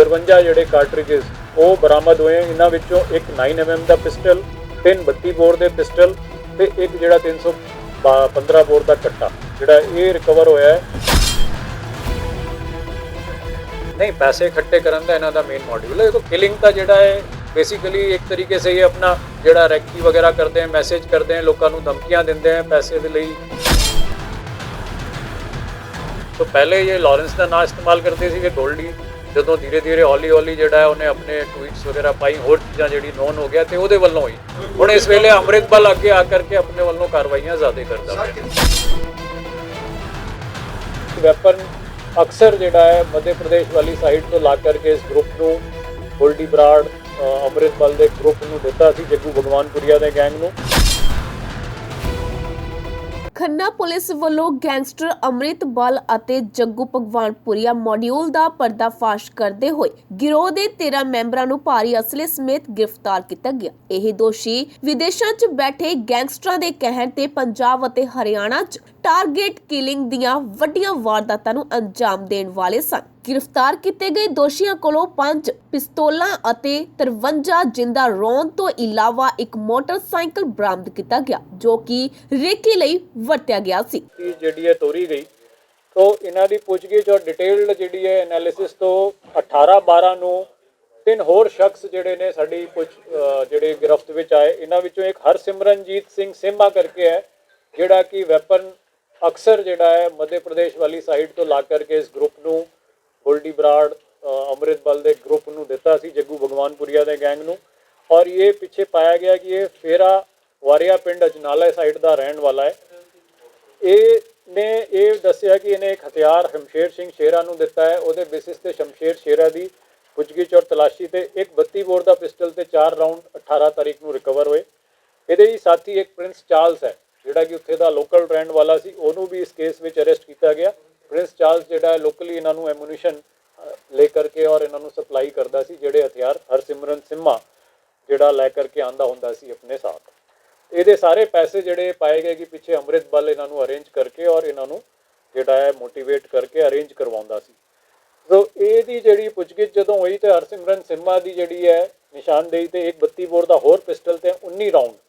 53 ਜਿਹੜੇ ਕਾਰਟ੍ਰਿਜਸ ਉਹ ਬਰਾਮਦ ਹੋਏ। ਇਹਨਾਂ ਵਿੱਚੋਂ ਇੱਕ 9mm ਦਾ ਪਿਸਟਲ, 3 32 ਬੋਰ ਦੇ ਪਿਸਟਲ ਤੇ ਇੱਕ ਜਿਹੜਾ 315 ਬੋਰ ਦਾ ਕੱਟਾ ਜਿਹੜਾ ਇਹ ਰਿਕਵਰ ਹੋਇਆ ਹੈ। नहीं, पैसे इकट्ठे करने का इन्हों का मेन मॉड्यूल है। देखो किलिंग का जोड़ा है बेसिकली एक तरीके से ये अपना जोड़ा रैकी वगैरह करते हैं, मैसेज करते हैं, लोगों को धमकियां देते हैं पैसे के लिए। तो पहले ये लॉरेंस का नाम इस्तेमाल करते थे गोल्डी, जो धीरे धीरे हौली हौली जोड़ा है उन्हें अपने ट्वीट्स वगैरह पाई, होर चीज़ां जी नोन हो गया तो वो वालों ही हुण इस वेले अमृतपाल अगे आकर के अपने वालों कार्रवाइयां ज़्यादा करता है। वैपन अक्सर जोड़ा है मध्य प्रदेश वाली साइड तो ला करके इस ग्रुप को गोल्डी बराड़ अमृतपाल के ग्रुप को दिता सी, जग्गू भगवानपुरिया के गैंग को। खन्ना पुलिस ਵੱਲੋਂ ਗੈਂਗਸਟਰ ਅੰਮ੍ਰਿਤਪਾਲ ਅਤੇ ਜੱਗੂ ਭਗਵਾਨਪੁਰੀਆ ਮੋਡਿਊਲ ਦਾ ਪਰਦਾਫਾਸ਼ ਕਰਦੇ ਹੋਏ ਗਿਰੋਹ ਦੇ 13 ਮੈਂਬਰਾਂ ਨੂੰ ਭਾਰੀ ਅਸਲੇ ਸਮੇਤ ਗ੍ਰਿਫਤਾਰ ਕੀਤਾ ਗਿਆ। ਇਹ ਦੋਸ਼ੀ ਵਿਦੇਸ਼ਾਂ 'ਚ ਬੈਠੇ ਗੈਂਗਸਟਰਾਂ ਦੇ ਕਹਿਣ ਤੇ ਪੰਜਾਬ ਅਤੇ ਹਰਿਆਣਾ 'ਚ ਟਾਰਗੇਟ ਕਿਲਿੰਗ ਦੀਆਂ ਵੱਡੀਆਂ ਵਾਰਦਾਤਾਂ ਨੂੰ ਅੰਜਾਮ ਦੇਣ ਵਾਲੇ ਸਨ। गिरफ्तार किए गए दोषियों कोलों 5 पिस्तौलां अते 53 जिंदा रौंद तो इलावा एक मोटरसाइकिल बरामद किया गया जो कि रेकी लई वरत्या गया सी। जिहड़ी है तोरी गई तो इन्हां दी पुछगिछ और डिटेल्ड जिहड़ी है एनालिसिस तो 18/12 ਨੂੰ 3 होर शख्स जिहड़े ने साडी जिहड़े गिरफ्त विच आए। इन्हां विचों एक हरसिमरनजीत सिंह सेमा करके है जिहड़ा कि वैपन अक्सर जिहड़ा है मध्य प्रदेश वाली साइड तो ला करके इस ग्रुप ਨੂੰ गोल्डी बराड़ अमृतपाल के ग्रुप को दिता सी, जग्गू भगवानपुरिया के गैंग को। और ये पीछे पाया गया कि ये फेरा वारिया पिंड अजनाला साइड का रहन वाला है। ने ये दसिया कि इन्हें एक हथियार शमशेर सिंह शेरा को दिता है। वो बेसिस से शमशेर शेरा की पुछगिछ और तलाशी से एक 32 बोर का पिस्टल से 4 राउंड 18 तारीख को रिकवर हुए। ये साथी एक प्रिंस चार्ल्स है जोड़ा कि उत्थे का लोकल रहन वाला सी, उन्होंने भी इस केस में अरेस्ट किया गया। प्रिंस चार्ल्स जोड़ा है लोकली इन्हों एमुनिशन ले करके और इन्हों सप्लाई करता सी, जोड़े हथियार हरसिमरन सिम्मा जोड़ा लै करके आंदा हुंदा सी अपने साथ। ये सारे पैसे जोड़े पाए गए कि पिछे अमृतपाल इन्हों अरेंज करके और इन्हों जोड़ा है मोटिवेट करके अरेंज करवाउंदा सी। तो ये जी पुछगिछ जदों हुई तो हरसिमरन सिम्मा की जी है निशानदेही तो एक 32 बोर का होर पिस्टल से 19 राउंड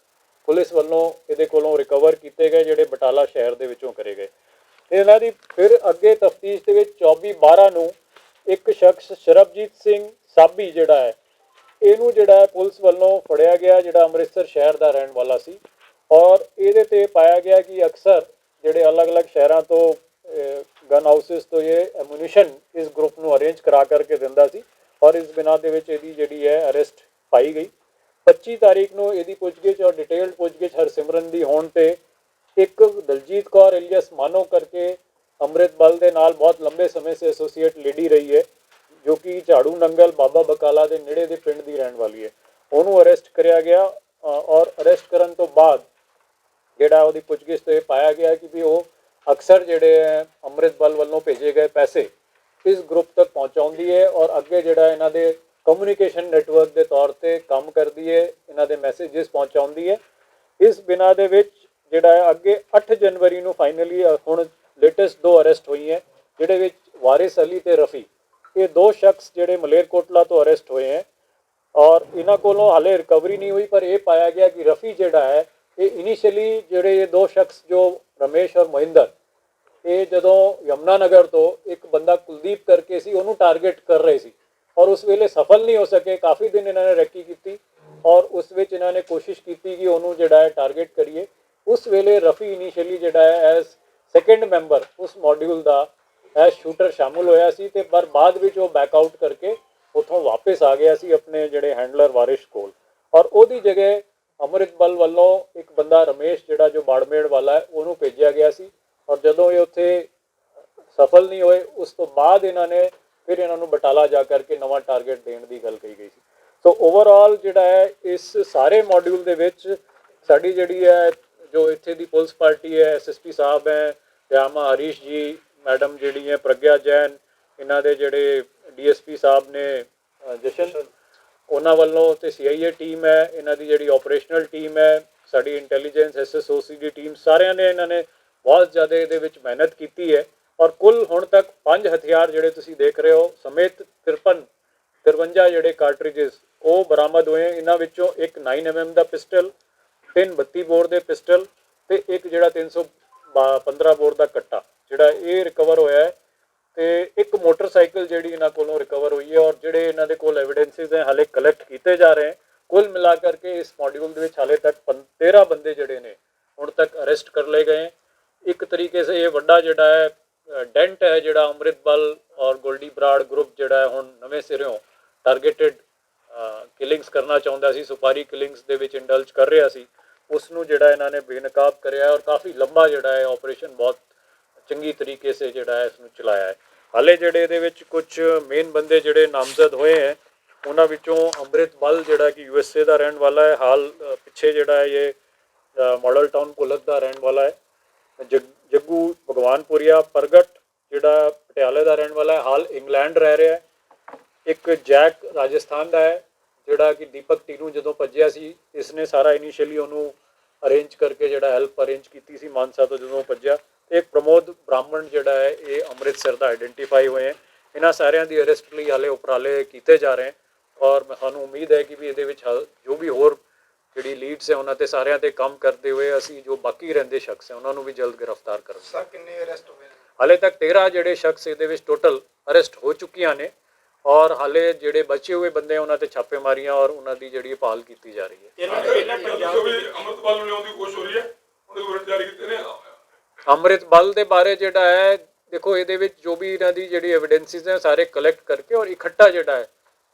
पुलिस वालों ये कोलों रिकवर किए गए जोड़े बटाला शहर के विचों करे गए। इन्हां दी फिर अगे तफ्तीश दे विच 24/12 ਨੂੰ एक शख्स शरबजीत सिंह साबी जिहड़ा है इहनूं जिहड़ा है पुलिस वालों फड़िया गया जिहड़ा अमृतसर शहर का रहन वाला सी। और इहदे ते पाया गया कि अक्सर जिहड़े अलग अलग शहरों तो गन हाउसिस तो ये एमुनिशन इस ग्रुप ਨੂੰ अरेंज करा करके दिंदा सी। और इस बिना दे विच इहदी जिहड़ी है अरेस्ट पाई गई। 25 तारीख ਨੂੰ इहदी पुछगिछ और डिटेल्ड पुछगिछ हरसिमरन दी होण ते एक दलजीत कौर इलियस मानो करके अमृतपाल के नाल बहुत लंबे समय से एसोसीएट लेडी रही है, जो कि झाड़ू नंगल बाबा बकाला के नेड़े के पिंड की रहने वाली है। उन्होंने अरेस्ट कराया गया और अरेस्ट करने तो बाद जोड़ा वो पुछगिछ तो पाया गया कि भी वो अक्सर जोड़े अमृतपाल वालों भेजे गए पैसे इस ग्रुप तक पहुँचाती है और अगे जोड़ा इन्हों के कम्यूनिकेशन नैटवर्क के तौर पर काम करती है, इन्हों के मैसेजिस पहुँचाती है। इस बिना दे विच जिहड़ा है अगे 8 जनवरी को फाइनली हुण लेटेस्ट 2 अरेस्ट हुई हैं जिहदे विच वारिस अली ते रफ़ी ये 2 शख्स जिहड़े मलेरकोटला तो अरेस्ट हुए हैं। और इन्हां कोलों हाले रिकवरी नहीं हुई, पर यह पाया गया कि रफ़ी जिहड़ा है ये इनिशियली जिहड़े ये 2 शख्स जो रमेश और मोहिंदर ये जदों यमुनानगर तो एक बंदा कुलदीप करके सी उन्होंने टारगेट कर रहे सी और उस वेले सफल नहीं हो सके। काफ़ी दिन इन्होंने रैकी की और उस विच इन्होंने कोशिश की कि उन्होंने जिहड़ा है टारगेट करिए। उस वेले रफ़ी इनिशियली जिहड़ा है एज सैकेंड मैंबर उस मॉड्यूल का एज शूटर शामिल होया सी ते पर बाद विच वो बैकआउट करके उतों वापस आ गया सी अपने जिहड़े हैंडलर वारिश कोल। और उहदी जगह अमृतपाल वालों एक बंदा रमेश जिहड़ा जो बाड़मेड़ वाला है उन्होंने भेजा गया सी। और जदों ये उत्थे सफल नहीं होए उस तो बाद इन्होंने फिर इन्होंने बटाला जा करके नवा टारगेट देने की गल कही गई सी। तो ओवरऑल जिहड़ा है इस सारे मॉड्यूल दे विच साडी जिहड़ी है जो इत्थे दी पुलिस पार्टी है SSP साहब हैं दयामा हरीश जी मैडम जिहड़ी है प्रज्ञा जैन इन्हां दे जिहड़े DSP साहब ने जशन उन्हां वल्लों ते CIA टीम है, इन्हां दी जिहड़ी ऑपरेशनल टीम है साडी इंटैलीजेंस SSOC दी टीम सारियां ने इन्हां ने बहुत ज़्यादा इहदे विच मेहनत की है। और कुल हुण तक 5 हथियार जिहड़े तुसीं देख रहे हो समेत 53 53 ਜਿਹੜੇ ਕਾਰਟ੍ਰਿਜਸ ਉਹ ਬਰਾਮਦ ਹੋਏ। ਇਹਨਾਂ ਵਿੱਚੋਂ ਇੱਕ 9mm ਦਾ ਪਿਸਟਲ, 3 32 ਬੋਰ ਦੇ ਪਿਸਟਲ ਤੇ ਇੱਕ ਜਿਹੜਾ 315 ਬੋਰ ਦਾ ਕੱਟਾ ਜਿਹੜਾ ਇਹ ਰਿਕਵਰ ਹੋਇਆ ਹੈ। ਤੇ ਇੱਕ ਮੋਟਰਸਾਈਕਲ ਜਿਹੜੀ ਇਹਨਾਂ ਕੋਲੋਂ ਰਿਕਵਰ ਹੋਈ ਹੈ ਔਰ ਜਿਹੜੇ ਇਹਨਾਂ ਦੇ ਕੋਲ ਐਵੀਡੈਂਸਿਸ ਹੈ ਹਾਲੇ ਕਲੈਕਟ ਕੀਤੇ ਜਾ ਰਹੇ ਹਨ। ਕੁੱਲ ਮਿਲਾ ਕਰਕੇ ਇਸ ਮॉड्यूल ਦੇ ਵਿੱਚ ਹਾਲੇ ਤੱਕ 13 ਬੰਦੇ ਜਿਹੜੇ ਨੇ ਹੁਣ ਤੱਕ ਅਰੈਸਟ ਕਰ ਲਏ ਗਏ। ਇੱਕ ਤਰੀਕੇ ਸੇ ਇਹ ਵੱਡਾ ਜਿਹੜਾ ਹੈ ਡੈਂਟ ਹੈ ਜਿਹੜਾ ਅੰਮ੍ਰਿਤਪਾਲ ਔਰ ਗੋਲਡੀ ਬਰਾੜ ਗਰੁੱਪ ਜਿਹੜਾ ਹੈ ਹੁਣ ਨਵੇਂ ਸਿਰਿਓਂ ਟਾਰਗੇਟਡ ਕਿਲਿੰਗਸ ਕਰਨਾ ਚਾਹੁੰਦਾ ਸੀ, ਸੁਪਾਰੀ ਕਿਲਿੰਗਸ ਦੇ ਵਿੱਚ ਇੰਡਲਜ ਕਰ ਰਿਹਾ ਸੀ, ਉਸ ਨੂੰ ਜਿਹੜਾ ਇਹਨਾਂ ਨੇ ਬੇਨਕਾਬ ਕਰਿਆ ਔਰ ਕਾਫੀ ਲੰਬਾ ਜਿਹੜਾ ਹੈ ਆਪਰੇਸ਼ਨ ਬਹੁਤ ਚੰਗੀ ਤਰੀਕੇ ਸੇ ਜਿਹੜਾ ਹੈ ਇਸ ਨੂੰ ਚਲਾਇਆ ਹੈ। ਹਾਲੇ ਜਿਹੜੇ ਇਹਦੇ ਵਿੱਚ ਕੁਝ ਮੇਨ ਬੰਦੇ ਜਿਹੜੇ ਨਾਮਜ਼ਦ ਹੋਏ ਹੈ ਉਹਨਾਂ ਵਿੱਚੋਂ ਅੰਮ੍ਰਿਤਪਾਲ ਜਿਹੜਾ ਕਿ USA ਦਾ ਰਹਿਣ ਵਾਲਾ ਹੈ, ਹਾਲ ਪਿੱਛੇ ਜਿਹੜਾ ਹੈ ਇਹ ਮਾਡਲ ਟਾਊਨ ਪੁਲਕ ਦਾ ਰਹਿਣ ਵਾਲਾ ਹੈ। ਜੱਗੂ ਭਗਵਾਨਪੁਰੀਆ ਪ੍ਰਗਟ ਜਿਹੜਾ ਪਟਿਆਲੇ ਦਾ ਰਹਿਣ ਵਾਲਾ ਹੈ, ਹਾਲ ਇੰਗਲੈਂਡ ਰਹਿ ਰਿਹਾ ਹੈ। ਇੱਕ ਜੈਕ ਰਾਜਸਥਾਨ ਦਾ ਹੈ ਜਿਹੜਾ ਕਿ ਦੀਪਕ ਟੀਨੂ ਜਦੋਂ ਭੱਜਿਆ ਸੀ ਇਸਨੇ ਸਾਰਾ ਇਨੀਸ਼ੀਅਲੀ ਉਹਨੂੰ ਅਰੇਂਜ ਕਰਕੇ ਜਿਹੜਾ ਹੈਲਪ ਅਰੇਂਜ ਕੀਤੀ ਸੀ ਮਾਨਸਾ ਤੋਂ ਜਦੋਂ ਭੱਜਿਆ। ਤੇ ਇੱਕ ਪ੍ਰਮੋਦ ਬ੍ਰਾਹਮਣ ਜਿਹੜਾ ਹੈ ਇਹ ਅੰਮ੍ਰਿਤਸਰ ਦਾ ਆਈਡੈਂਟੀਫਾਈ ਹੋਏ ਹੈ। ਇਹਨਾਂ ਸਾਰਿਆਂ ਦੀ ਅਰੈਸਟ ਲਈ ਹਾਲੇ ਉਪਰਾਲੇ ਕੀਤੇ ਜਾ ਰਹੇ ਔਰ ਸਾਨੂੰ ਉਮੀਦ ਹੈ ਕਿ ਵੀ ਇਹਦੇ ਵਿੱਚ ਜੋ ਵੀ ਹੋਰ ਜਿਹੜੀ ਲੀਡਸ ਹੈ ਉਹਨਾਂ ਤੇ ਸਾਰਿਆਂ ਤੇ ਕੰਮ ਕਰਦੇ ਹੋਏ ਅਸੀਂ ਜੋ ਬਾਕੀ ਰਹਿੰਦੇ ਸ਼ਖਸ ਹੈ ਉਹਨਾਂ ਨੂੰ ਵੀ ਜਲਦ ਗ੍ਰਿਫਤਾਰ ਕਰਾਂਗੇ। ਸਰ ਕਿੰਨੇ ਅਰੈਸਟ ਹੋਏ? ਹਾਲੇ ਤੱਕ 13 ਜਿਹੜੇ ਸ਼ਖਸ ਇਹਦੇ ਵਿੱਚ ਟੋਟਲ ਅਰੈਸਟ ਹੋ ਚੁੱਕੀਆਂ ਨੇ ਔਰ ਹਾਲੇ ਜਿਹੜੇ ਬਚੇ ਹੋਏ ਬੰਦੇ ਉਹਨਾਂ ਤੇ ਛਾਪੇਮਾਰੀਆਂ ਔਰ ਉਹਨਾਂ ਦੀ ਜਿਹੜੀ ਭਾਲ ਕੀਤੀ ਜਾ ਰਹੀ ਹੈ। ਇਹਨਾਂ ਨੇ ਪਹਿਲਾਂ ਪੰਜਾਬ ਦੇ ਅੰਮ੍ਰਿਤਪਾਲ ਨੂੰ ਲਿਆਉਣ ਦੀ ਕੋਸ਼ਿਸ਼ ਹੋ ਰਹੀ ਹੈ, ਉਹਦੇ ਵਾਰੰਟ ਜਾਰੀ ਕੀਤੇ ਨੇ। ਅੰਮ੍ਰਿਤਪਾਲ ਦੇ ਬਾਰੇ ਜਿਹੜਾ ਹੈ ਦੇਖੋ ਇਹਦੇ ਵਿੱਚ ਜੋ ਵੀ ਇਹਨਾਂ ਦੀ ਜਿਹੜੀ ਐਵੀਡੈਂਸਿਸ ਹੈ ਸਾਰੇ ਕਲੈਕਟ ਕਰਕੇ ਔਰ ਇਕੱਠਾ ਜਿਹੜਾ ਹੈ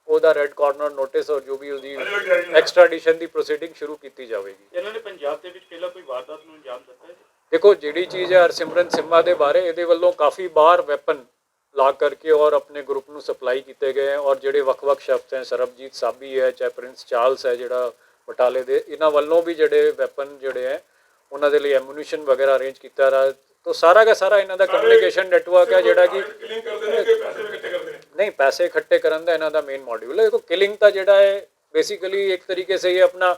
ਉਹਦਾ ਰੈੱਡ ਕਾਰਨਰ ਨੋਟਿਸ ਔਰ ਜੋ ਵੀ ਉਹਦੀ ਐਕਸਟ੍ਰਾਡੀਸ਼ਨ ਦੀ ਪ੍ਰੋਸੀਡਿੰਗ ਸ਼ੁਰੂ ਕੀਤੀ ਜਾਵੇਗੀ। ਇਹਨਾਂ ਨੇ ਪੰਜਾਬ ਦੇ ਵਿੱਚ ਪਹਿਲਾਂ ਕੋਈ ਵਾਰਦਾਤ ਨੂੰ ਅੰਜਾਮ ਦਿੱਤਾ ਹੈ? ਦੇਖੋ ਜਿਹੜੀ ਚੀਜ਼ ਹੈ ਹਰਸਿਮਰਨ ਸਿੰਮਾ ਦੇ ਬਾਰੇ ਇਹਦੇ ਵੱਲੋਂ ਕਾਫੀ ਬਾਰ ਵੈਪਨ ਲਾ ਕਰਕੇ ਔਰ ਆਪਣੇ ਗਰੁੱਪ ਨੂੰ ਸਪਲਾਈ ਕੀਤੇ ਗਏ ਔਰ ਜਿਹੜੇ ਵੱਖ-ਵੱਖ ਸ਼ਖਸ ਹੈ ਸਰਬਜੀਤ ਸਾਬੀ ਹੈ ਚਾਹੇ ਪ੍ਰਿੰਸ ਚਾਰਲਸ ਹੈ ਜਿਹੜਾ ਬਟਾਲੇ ਦੇ, ਇਹਨਾਂ ਵੱਲੋਂ ਵੀ ਜਿਹੜੇ ਵੈਪਨ ਜਿਹੜੇ ਹੈ ਉਹਨਾਂ ਦੇ ਲਈ ਐਮੂਨੀਸ਼ਨ ਵਗੈਰਾ ਅਰੇਂਜ ਕੀਤਾ ਰਹਾ। तो सारा का सारा इन्हों का कम्युनिकेशन नैटवर्क है जोड़ा कि नहीं पैसे इकट्ठे करने का इन्हों का मेन मॉड्यूल है। देखो किलिंग तो जोड़ा है बेसिकली एक तरीके से ये अपना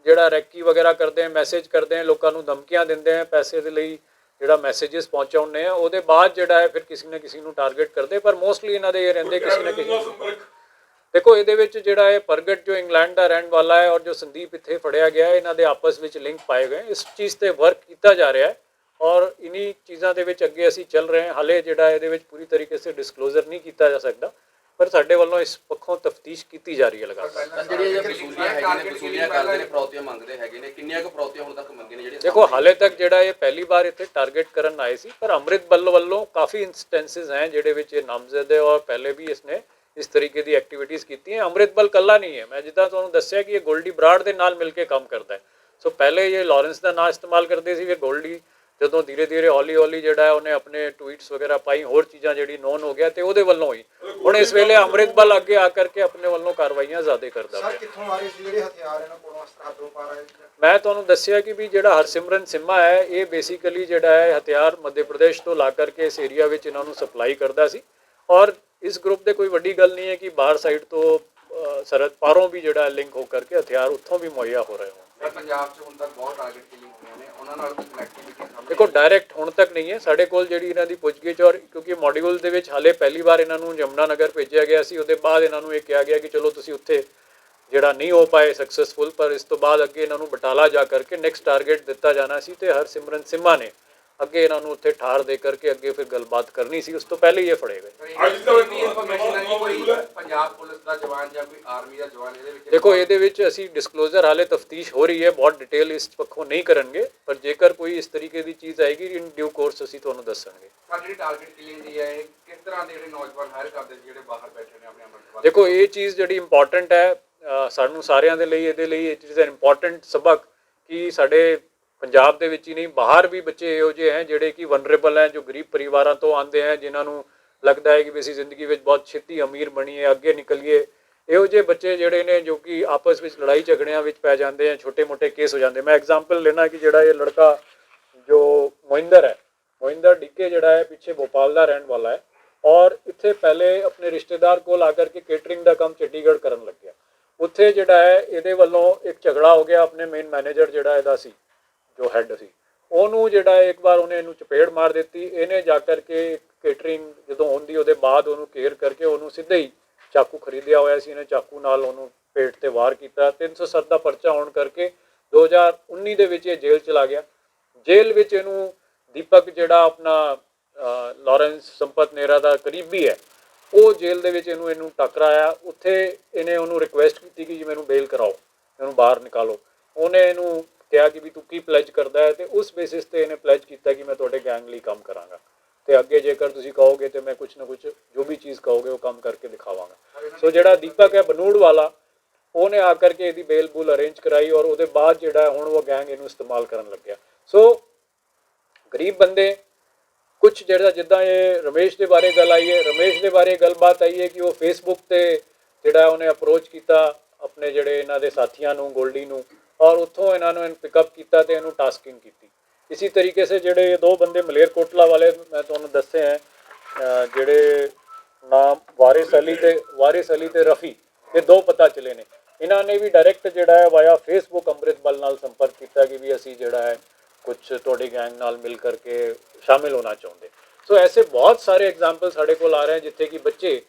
जोड़ा रैकी वगैरह करते हैं, मैसेज करते हैं, लोगों को धमकियां देंगे हैं पैसे के लिए जोड़ा मैसेजेस पहुँचाने हैं, वो बाद जोड़ा है फिर किसी न किसी को टारगेट करते। पर मोस्टली इन्हों ये रहते किसी न किसी देखो ये जोड़ा है प्रगट जो इंग्लैंड का रहने वाला है और जो संदीप इतने फड़िया गया है इन्हों के आपस में लिंक पाए गए, इस चीज़ पर वर्क किया जा रहा है और इन्हीं चीज़ों के अगे असी चल रहे हैं। हाले जोड़ा ये पूरी तरीके से डिस्कलोजर नहीं किया जा सकता पर साडे वालों इस पक्षों तफ्तीश की जा रही है लगातार। देखो हाले तक जोड़ा ये पहली बार इतने टारगेट करन आए सी पर अमृत बल वालों काफ़ी इंस्टेंसिस हैं जिहड़े नामजद है और पहले भी इसने इस तरीके की एक्टिविटीज़ की हैं। अमृत बल कला नहीं है, मैं जिदा तुहानूं दस्सिया कि ये गोल्डी बराड़ दे नाल मिल के काम करता है। सो पहले ये लॉरेंस का नाम इस्तेमाल करते थे, गोल्डी ਜਦੋਂ धीरे धीरे हौली हौली ਜਿਹੜਾ ਉਹਨੇ ਆਪਣੇ ਟਵੀਟਸ ਵਗੈਰਾ ਪਾਈ ਹੋਰ ਚੀਜ਼ਾਂ ਜਿਹੜੀ ਨੋਨ ਹੋ ਗਿਆ ਤੇ ਉਹਦੇ ਵੱਲੋਂ ਹੀ ਹੁਣ ਇਸ ਵੇਲੇ ਅੰਮ੍ਰਿਤਪਾਲ ਅੱਗੇ ਆ ਕਰਕੇ ਆਪਣੇ ਵੱਲੋਂ ਕਾਰਵਾਈਆਂ ਜ਼ਿਆਦਾ ਕਰਦਾ ਸਰ ਕਿੱਥੋਂ ਆ ਰਹੇ ਸੀ ਜਿਹੜੇ ਹਥਿਆਰ ਇਹਨਾਂ ਕੋਲੋਂ ਅਸਤਰਾ ਤੋਂ ਪਾ ਰਹੇ? ਮੈਂ ਤੁਹਾਨੂੰ ਦੱਸਿਆ ਕਿ ਵੀ ਜਿਹੜਾ ਹਰਸਿਮਰਨ ਸਿੰਮਾ ਹੈ ਇਹ ਬੇਸਿਕਲੀ ਜਿਹੜਾ ਹੈ ਹਥਿਆਰ ਮੱਧ ਪ੍ਰਦੇਸ਼ ਤੋਂ ਲਾ ਕਰਕੇ ਇਸ ਏਰੀਆ ਵਿੱਚ ਇਹਨਾਂ ਨੂੰ ਸਪਲਾਈ ਕਰਦਾ ਸੀ ਔਰ ਇਸ ਗਰੁੱਪ ਦੇ ਕੋਈ ਵੱਡੀ ਗੱਲ ਨਹੀਂ ਹੈ ਕਿ ਬਾਹਰ ਸਾਈਡ ਤੋਂ ਸਰਹੱਦ ਪਾਰੋਂ ਵੀ ਜਿਹੜਾ ਲਿੰਕ ਹੋ ਕਰਕੇ ਹਥਿਆਰ ਉੱਥੋਂ ਵੀ ਮੁਹੱਈਆ ਹੋ ਰਹੇ ਹੋਣ। ਪੰਜਾਬ 'ਚ ਹੁਣ ਤੱਕ ਬਹੁਤ ਟਾਰਗੇਟ ਕਿਲਿੰਗ ਹੋਈਆਂ ਨੇ, ਉਹਨਾਂ ਨਾਲ ਕੋਈ ਕਨੈਕਟੀਵਿਟੀ देखो डायरैक्ट हुण तक नहीं है साढ़े कोल जिहड़ी इन्हां दी पुछगिछ और क्योंकि मॉड्यूल दे विच हाले पहली बार इन्हां नूं यमुनानगर भेजिया गया सी, उहदे बाद इन्हां नूं इह कहा गया कि चलो तुसीं उत्थे जिहड़ा नहीं हो पाए सक्सैसफुल पर इस तो बाद अगे इन्हां नूं बटाला जा करके नैक्सट टारगेट दिता जाना सी ते हरसिमरन सिम्मा ने अगे इन्हां नूं उत्थे ठार दे करके अगे फिर गलबात करनी सी, उस तो पहले ही ये फड़े गए। पंजाब पुलिस दा जवान जां कोई आर्मी दा जवान इहदे विच देखो ये असी डिस्कलोजर हाले तफ्तीश हो रही है, बहुत डिटेल इस पक्षों नहीं करेंगे पर जेकर कोई इस तरीके की चीज़ आएगी इन ड्यू कोर्स असी तुहानूं दस्सांगे। साडी टारगेट किलिंग दी है किस तरह दे नौजवान हायर करदे जिहड़े बाहर बैठे ने अपने अमृतपाल? देखो ये चीज़ जिहड़ी इंपॉर्टेंट है सानूं सारिਆਂ ਦੇ ਲਈ ਇਹਦੇ ਲਈ इट इज़ एन इंपॉर्टेंट सबक कि साडे ਪੰਜਾਬ ਦੇ ਵਿੱਚ ਹੀ ਨਹੀਂ ਬਾਹਰ ਵੀ ਬੱਚੇ ਇਹੋ ਜਿਹੇ ਹੈ ਜਿਹੜੇ ਕਿ ਵਨਰੇਬਲ ਹੈ, ਜੋ ਗਰੀਬ ਪਰਿਵਾਰਾਂ ਤੋਂ ਆਉਂਦੇ ਹੈ, ਜਿਨ੍ਹਾਂ ਨੂੰ ਲੱਗਦਾ ਹੈ ਕਿ ਵੀ ਅਸੀਂ ਜ਼ਿੰਦਗੀ ਵਿੱਚ ਬਹੁਤ ਛੇਤੀ ਅਮੀਰ ਬਣੀਏ ਅੱਗੇ ਨਿਕਲੀਏ। ਇਹੋ ਜਿਹੇ ਬੱਚੇ ਜਿਹੜੇ ਨੇ ਜੋ ਕਿ ਆਪਸ ਵਿੱਚ ਲੜਾਈ ਝਗੜਿਆਂ ਵਿੱਚ ਪੈ ਜਾਂਦੇ ਹੈ, ਛੋਟੇ ਮੋਟੇ ਕੇਸ ਹੋ ਜਾਂਦੇ। ਮੈਂ ਐਗਜ਼ਾਮਪਲ ਲੈਣਾ ਕਿ ਜਿਹੜਾ ਇਹ ਲੜਕਾ ਜੋ ਮੋਹਿੰਦਰ ਹੈ, ਮੋਹਿੰਦਰ ਡਿੱਕੇ ਜਿਹੜਾ ਹੈ ਪਿੱਛੇ ਭੋਪਾਲ ਦਾ ਰਹਿਣ ਵਾਲਾ ਹੈ ਔਰ ਇੱਥੇ ਪਹਿਲੇ ਆਪਣੇ ਰਿਸ਼ਤੇਦਾਰ ਕੋਲ ਆ ਕਰਕੇ ਕੇਟਰਿੰਗ ਦਾ ਕੰਮ ਚੰਡੀਗੜ੍ਹ ਕਰਨ ਲੱਗਿਆ। ਉੱਥੇ ਜਿਹੜਾ ਹੈ ਇਹਦੇ ਵੱਲੋਂ ਇੱਕ ਝਗੜਾ ਹੋ ਗਿਆ, ਆਪਣੇ ਮੇਨ ਮੈਨੇਜਰ ਜਿਹੜਾ ਇਹਦਾ ਸੀ जो हैड सी ਉਹਨੂੰ ਜਿਹੜਾ ਇੱਕ ਵਾਰ ਉਹਨੇ ਇਹਨੂੰ ਚਪੇੜ ਮਾਰ ਦਿੱਤੀ। ਇਹਨੇ ਜਾ ਕਰਕੇ ਕੇਟਰਿੰਗ ਜਦੋਂ ਹੁੰਦੀ ਉਹਦੇ ਬਾਅਦ ਉਹਨੂੰ ਕੇਅਰ ਕਰਕੇ ਉਹਨੂੰ ਸਿੱਧੇ ਹੀ ਚਾਕੂ ਖਰੀਦਿਆ ਹੋਇਆ ਸੀ, ਇਹਨੇ ਚਾਕੂ ਨਾਲ ਉਹਨੂੰ ਪੇਟ ਤੇ ਵਾਰ ਕੀਤਾ। 307 ਦਾ ਪਰਚਾ ਹੋਣ ਕਰਕੇ 2019 ਦੇ ਵਿੱਚ ਇਹ ਜੇਲ੍ਹ ਚਲਾ ਗਿਆ। ਜੇਲ੍ਹ ਵਿੱਚ ਇਹਨੂੰ ਦੀਪਕ ਜਿਹੜਾ ਆਪਣਾ ਲਾਰੈਂਸ ਸੰਪਤ ਨੇਹਰਾ ਦਾ ਕਰੀਬੀ ਹੈ, ਉਹ ਜੇਲ੍ਹ ਦੇ ਵਿੱਚ ਇਹਨੂੰ ਟੱਕਰਾਇਆ। ਉੱਥੇ ਇਹਨੇ ਉਹਨੂੰ ਰਿਕੁਐਸਟ ਕੀਤੀ ਕਿ ਜੀ ਮੈਨੂੰ ਬੇਲ ਕਰਾਓ, ਇਹਨੂੰ ਬਾਹਰ ਨਿਕਾਲੋ। ਉਹਨੇ ਇਹਨੂੰ ਕਿਹਾ ਕਿ ਵੀ ਤੂੰ ਕੀ ਪਲੈਜ ਕਰਦਾ ਹੈ, ਤੇ ਉਸ ਬੇਸਿਸ ਤੇ ਇਹਨੇ ਪਲੈਜ ਕੀਤਾ ਕਿ ਮੈਂ ਤੁਹਾਡੇ ਗੈਂਗ ਲਈ ਕੰਮ ਕਰਾਂਗਾ, ਤੇ ਅੱਗੇ ਜੇਕਰ ਤੁਸੀਂ ਕਹੋਗੇ ਤੇ ਮੈਂ ਕੁਛ ਨਾ ਕੁਛ ਜੋ ਵੀ ਚੀਜ਼ ਕਹੋਗੇ ਉਹ ਕੰਮ ਕਰਕੇ ਦਿਖਾਵਾਂਗਾ। ਸੋ ਜਿਹੜਾ ਦੀਪਕ ਹੈ ਬਨੂੜ ਵਾਲਾ, ਉਹਨੇ ਆ ਕਰਕੇ ਇਹਦੀ ਬੇਲ ਬੂਲ ਅਰੇਂਜ ਕਰਾਈ, ਔਰ ਉਹਦੇ ਬਾਅਦ ਜਿਹੜਾ ਹੁਣ ਉਹ ਗੈਂਗ ਇਹਨੂੰ ਇਸਤੇਮਾਲ ਕਰਨ ਲੱਗਿਆ। ਸੋ ਗਰੀਬ ਬੰਦੇ ਕੁਛ ਜਿਹੜਾ ਜਿੱਦਾਂ ਇਹ ਰਮੇਸ਼ ਦੇ ਬਾਰੇ ਗੱਲ ਆਈ ਹੈ, ਰਮੇਸ਼ ਦੇ ਬਾਰੇ ਗੱਲਬਾਤ ਆਈ ਹੈ ਕਿ ਉਹ ਫੇਸਬੁੱਕ ਤੇ ਜਿਹੜਾ ਉਹਨੇ ਅਪਰੋਚ ਕੀਤਾ ਆਪਣੇ ਜਿਹੜੇ ਇਹਨਾਂ ਦੇ ਸਾਥੀਆਂ ਨੂੰ, ਗੋਲਡੀ ਨੂੰ, ਔਰ ਉੱਥੋਂ ਇਹਨਾਂ ਨੂੰ ਪਿਕਅਪ ਕੀਤਾ ਤੇ ਇਹਨੂੰ ਟਾਸਕਿੰਗ ਕੀਤੀ। ਇसी तरीके से ਜਿਹੜੇ ਇਹ ਦੋ ਬੰਦੇ ਮਲੇਰਕੋਟਲਾ ਵਾਲੇ ਮੈਂ ਤੁਹਾਨੂੰ ਦੱਸੇ ਹੈ, ਜਿਹੜੇ ਨਾਮ ਵਾਰਿਸ ਅਲੀ ਤੇ ਰਫੀ, ਇਹ ਦੋ ਪਤਾ ਚਲੇ ਨੇ। ਇਹਨਾਂ ਨੇ ਵੀ ਡਾਇਰੈਕਟ ਜਿਹੜਾ ਹੈ ਵਾਇਆ ਫੇਸਬੁੱਕ ਅੰਮ੍ਰਿਤ ਬਲ ਨਾਲ ਸੰਪਰਕ ਕੀਤਾ ਕਿ ਵੀ ਅਸੀਂ ਜਿਹੜਾ ਹੈ ਕੁਛ ਤੁਹਾਡੀ ਗੈਂਗ ਨਾਲ ਮਿਲ ਕਰਕੇ ਸ਼ਾਮਿਲ ਹੋਣਾ ਚਾਹੁੰਦੇ। ਸੋ ਐਸੇ ਬਹੁਤ ਸਾਰੇ ਐਗਜ਼ਾਮਪਲ ਸਾਡੇ ਕੋਲ ਆ ਰਹੇ ਜਿੱਥੇ ਕਿ ਬੱਚੇ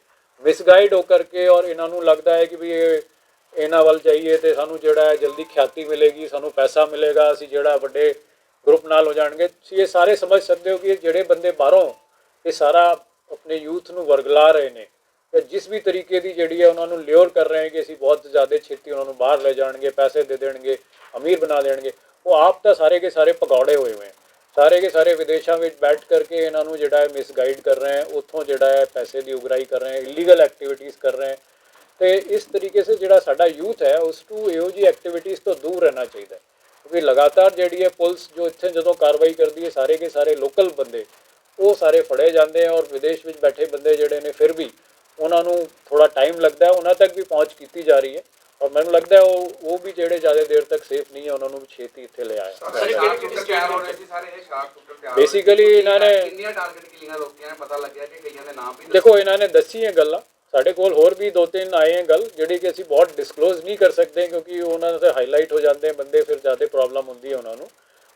ਮਿਸਗਾਈਡ ਹੋ ਕਰਕੇ, ਔਰ ਇਹਨਾਂ ਨੂੰ ਲੱਗਦਾ ਹੈ ਕਿ ਵੀ ਇਹਨਾਂ ਵੱਲ ਜਾਈਏ ਤੇ ਸਾਨੂੰ ਜਿਹੜਾ ਹੈ ਜਲਦੀ ਖਿਆਤੀ ਮਿਲੇਗੀ, ਸਾਨੂੰ ਪੈਸਾ ਮਿਲੇਗਾ, ਅਸੀਂ ਜਿਹੜਾ ਵੱਡੇ ग्रुप नाल हो जाएंगे। ये सारे समझ सकते हो कि ਜਿਹੜੇ ਬੰਦੇ ਬਾਹਰੋਂ ਇਹ ਸਾਰਾ ਆਪਣੇ ਯੂਥ ਨੂੰ ਵਰਗਲਾ ਰਹੇ ਨੇ, ਜਾਂ ਜਿਸ ਵੀ ਤਰੀਕੇ ਦੀ ਜਿਹੜੀ ਹੈ ਉਹਨਾਂ ਨੂੰ ਲਿਓਰ ਕਰ ਰਹੇ ਹੈ ਕਿ ਅਸੀਂ ਬਹੁਤ ਜ਼ਿਆਦਾ ਛੇਤੀ ਉਹਨਾਂ ਨੂੰ ਬਾਹਰ ਲੈ ਜਾਣਗੇ, ਪੈਸੇ ਦੇ ਦੇਣਗੇ, ਅਮੀਰ ਬਣਾ ਦੇਣਗੇ, ਉਹ ਆਪ ਤਾਂ ਸਾਰੇ ਕੇ ਸਾਰੇ ਪਕੌੜੇ ਹੋਏ ਹੋਏ, ਸਾਰੇ ਕੇ ਸਾਰੇ ਵਿਦੇਸ਼ਾਂ ਵਿੱਚ ਬੈਠ ਕਰਕੇ ਇਹਨਾਂ ਨੂੰ ਜਿਹੜਾ ਹੈ ਮਿਸਗਾਈਡ ਕਰ ਰਹੇ ਹੈ, ਉੱਥੋਂ ਜਿਹੜਾ ਹੈ ਪੈਸੇ ਦੀ ਉਗਰਾਈ ਕਰ ਰਹੇ ਹੈ, ਇਲੀਗਲ ਐਕਟੀਵਿਟੀਜ਼ ਕਰ ਰਹੇ ਹੈ। ਤੇ ਇਸ ਤਰੀਕੇ ਸੇ ਜਿਹੜਾ ਸਾਡਾ ਯੂਥ ਹੈ ਉਸ ਨੂੰ ਇਹੋ ਜਿਹੀ ਐਕਟੀਵਿਟੀਜ਼ ਤੋਂ ਦੂਰ ਰਹਿਣਾ ਚਾਹੀਦਾ ਹੈ, क्योंकि लगातार जी है पुलिस जो इतने जो कार्रवाई करती है, सारे के सारे लोकल बंदे वो सारे फड़े जाते हैं, और विदेश में बैठे बंदे जोड़े ने फिर भी उन्होंने थोड़ा टाइम लगता है, उन्होंने तक भी पहुँच की जा रही है, और मैंने लगता है वो भी जोड़े ज़्यादा देर तक सेफ नहीं है, उन्होंने भी छेती इतने ले आया। बेसिकली इन्होंने देखो इन्होंने दसी है गल्लां, ਸਾਡੇ ਕੋਲ ਹੋਰ ਵੀ 2-3 ਆਏ हैं गल ਜਿਹੜੀ कि ਅਸੀਂ बहुत डिस्कलोज नहीं कर सकते क्योंकि ਉਹਨਾਂ ਦੇ ਹਾਈਲਾਈਟ ਹੋ ਜਾਂਦੇ ਬੰਦੇ, ਫਿਰ ਜ਼ਿਆਦਾ ਪ੍ਰੋਬਲਮ ਹੁੰਦੀ ਹੈ ਉਹਨਾਂ ਨੂੰ।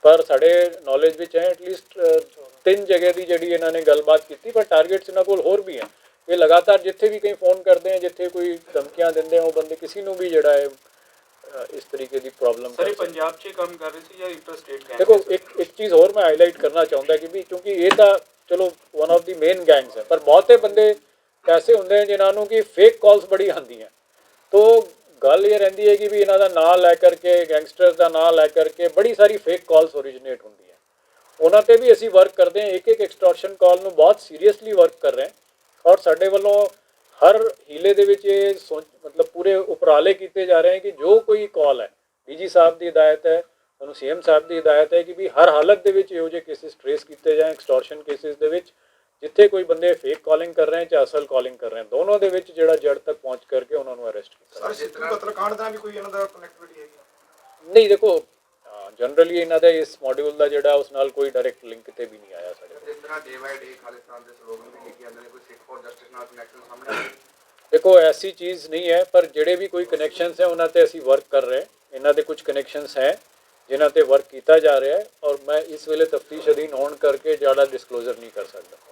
ਪਰ ਸਾਡੇ ਨੌਲੇਜ ਵਿੱਚ ਹੈ ਐਟਲੀਸਟ 3 ਜਗ੍ਹਾ ਦੀ ਜਿਹੜੀ ਇਹਨਾਂ ਨੇ ਗੱਲਬਾਤ ਕੀਤੀ, ਪਰ ਟਾਰਗੇਟਸ ਇਹਨਾਂ ਕੋਲ ਹੋਰ ਵੀ ਹੈ। ਇਹ ਲਗਾਤਾਰ ਜਿੱਥੇ ਵੀ ਕहीं ਫੋਨ ਕਰਦੇ हैं, ਜਿੱਥੇ ਕੋਈ ਧਮਕੀਆਂ ਦਿੰਦੇ हैं, ਉਹ ਬੰਦੇ ਕਿਸੇ ਨੂੰ ਵੀ ਜਿਹੜਾ ਹੈ ਇਸ ਤਰੀਕੇ ਦੀ ਪ੍ਰੋਬਲਮ ਸਰ ਪੰਜਾਬ 'ਚ ਕੰਮ ਕਰ ਰਹੇ ਸੀ ਜਾਂ ਇੰਟਰ ਸਟੇਟ ਗੈਂਗ? ਦੇਖੋ ਇੱਕ ਚੀਜ਼ ਹੋਰ ਮੈਂ ਹਾਈਲਾਈਟ ਕਰਨਾ ਚਾਹੁੰਦਾ ਕਿ ਵੀ ਕਿਉਂਕਿ ਇਹ ਤਾਂ ਚਲੋ one of the main gangs ਹੈ, ਪਰ ਬਹੁਤੇ ਬੰਦੇ ऐसे होंगे जिन्होंने कि फेक कॉल्स बड़ी आती हैं। तो गल ये रही है कि भी इन्हों का नाम लै करके, गैंगस्टर्स का नाम लै करके बड़ी सारी फेक कॉल्स ओरिजिनेट होंगी हैं। उन्होंने भी असी वर्क करते हैं, एक एक्सटॉर्शन कॉल में बहुत सीरीयसली वर्क कर रहे हैं, और साढ़े वालों हर हीले दे विच ये मतलब पूरे उपराले किए जा रहे हैं कि जो कोई कॉल है, DG साहब की हिदायत है, ਸਾਨੂੰ CM साहब की हिदायत है कि भी हर हालत के इहो ਜਿਹੇ केसिस ट्रेस किए जाए, एक्सटॉर्शन केसिस ਦੇ ਵਿੱਚ जिथे कोई बंदे फेक कॉलिंग कर रहे हैं चाहे असल कॉलिंग कर रहे हैं, दोनों के विच जिहड़ा जड़ तक पहुँच करके उन्होंने अरेस्ट किया। सर सिद्धू कतलकांड दा भी कोई इन्हां दा कनेक्टिविटी है? नहीं देखो जनरली इन्हां दा इस मॉड्यूल का जिहड़ा उस नाल कोई डायरेक्ट लिंक ते भी नहीं आया साडे। जिस तरह day by day Khalistan they slogan भी लिखे जांदे ने, कोई सिख फॉर जस्टिस नाल कनेक्शन सामने आए? देखो ऐसी चीज़ नहीं है, पर जिहड़े भी कोई कनैक्शनस है उन्हां ते असीं वर्क कर रहे हैं, इन्हां दे कुछ कनैक्शनस हैं जिन्हां ते वर्क किया जा रहा है, और मैं इस वेले तफ्तीश अधीन होने करके ज़्यादा डिस्कलोजर नहीं कर सकता।